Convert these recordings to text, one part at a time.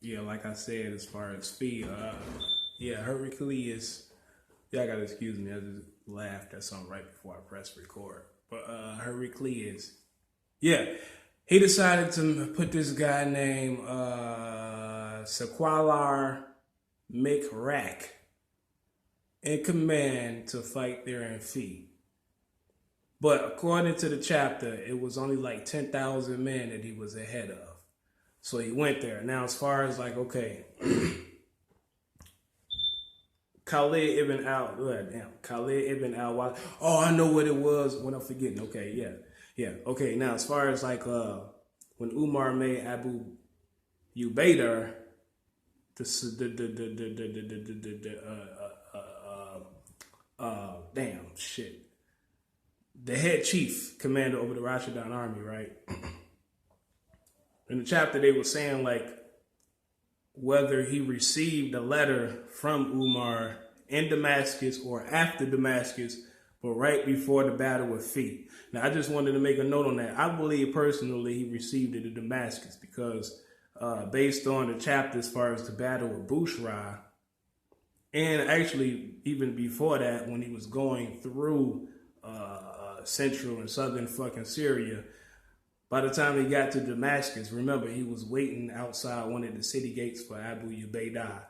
Yeah, like I said, as far as Fihl, yeah, Hercules. Y'all gotta excuse me. I just laughed at something right before I pressed record. But Hercules, yeah, he decided to put this guy named Sequalar Mikrak in command to fight there in Fihl. But according to the chapter, it was only like 10,000 men that he was ahead of. So he went there. Now, as far as like, okay, Khalid ibn al-Walid. Oh, I know what it was. What I'm forgetting. Okay, yeah. Okay, now as far as like when Umar made Abu Ubaidah the head chief commander over the Rashidun army, right? In the chapter, they were saying like whether he received a letter from Umar in Damascus or after Damascus, but right before the battle with Fihl. Now, I just wanted to make a note on that. I believe personally he received it in Damascus because based on the chapter as far as the battle with Bushra, and actually even before that, when he was going through central and southern fucking Syria, by the time he got to Damascus, remember, he was waiting outside one of the city gates for Abu Ubaidah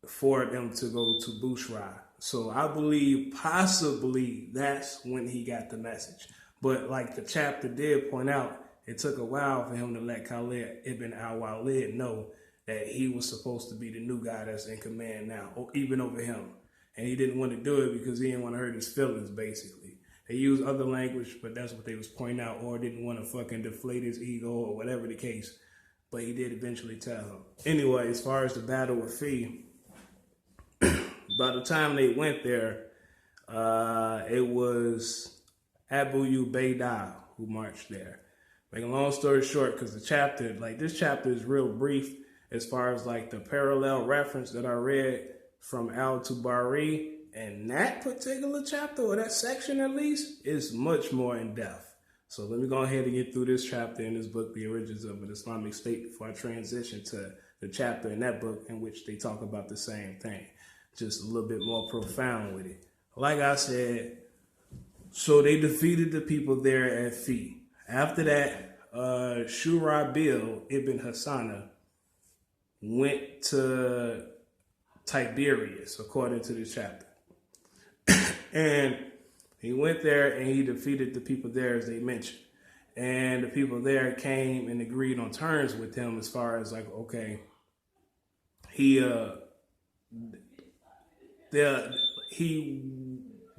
for them to go to Bushra. So I believe possibly that's when he got the message. But like the chapter did point out, it took a while for him to let Khalid ibn al-Walid know that he was supposed to be the new guy that's in command now, or even over him. And he didn't want to do it because he didn't want to hurt his feelings, basically. They used other language, but that's what they was pointing out, or didn't want to fucking deflate his ego or whatever the case. But he did eventually tell him. Anyway, as far as the battle with Fihl, by the time they went there, it was Abu Ubaidah who marched there. Make a long story short, because the chapter, like this chapter is real brief as far as like the parallel reference that I read from Al-Tabari. And that particular chapter, or that section at least, is much more in depth. So let me go ahead and get through this chapter in this book, The Origins of an Islamic State, before I transition to the chapter in that book in which they talk about the same thing. Just a little bit more profound with it. Like I said, so they defeated the people there at Fihl. After that, Shurabil ibn Hassana went to Tiberias, according to this chapter. And he went there and he defeated the people there, as they mentioned. And the people there came and agreed on terms with him as far as like, okay, he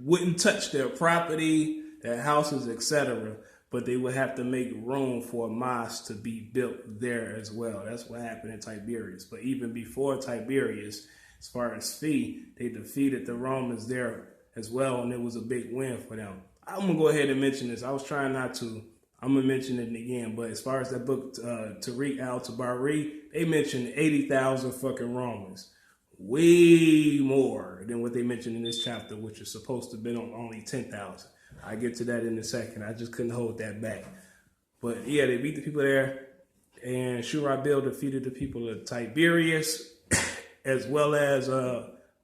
wouldn't touch their property, their houses, etc., but they would have to make room for a mosque to be built there as well. That's what happened in Tiberias. But even before Tiberias, as far as Fihl, they defeated the Romans there as well, and it was a big win for them. I'm going to go ahead and mention this. I was trying not to. I'm going to mention it again, but as far as that book, Tariq al-Tabari, they mentioned 80,000 fucking Romans. Way more than what they mentioned in this chapter, which is supposed to have been on only 10,000. I'll get to that in a second. I just couldn't hold that back. But yeah, they beat the people there, and Shurabil defeated the people of Tiberias, as well as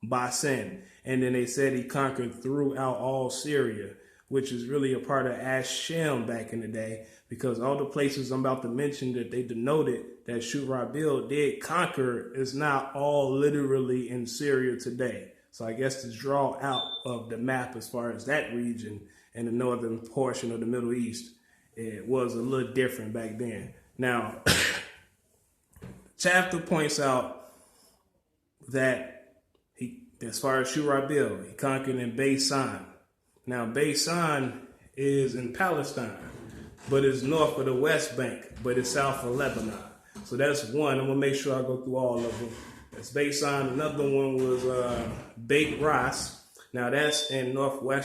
Basin. And then they said he conquered throughout all Syria, which is really a part of Ash-Shem back in the day, because all the places I'm about to mention that they denoted that Shurabil did conquer is not all literally in Syria today. So I guess to draw out of the map as far as that region and the northern portion of the Middle East, it was a little different back then. Now, chapter points out that as far as Shurabil, he conquered in Basan. Now, Basan is in Palestine, but it's north of the West Bank, but it's south of Lebanon. So that's one. I'm going to make sure I go through all of them. That's Basan. Another one was Beit Ras. Now, that's in northwest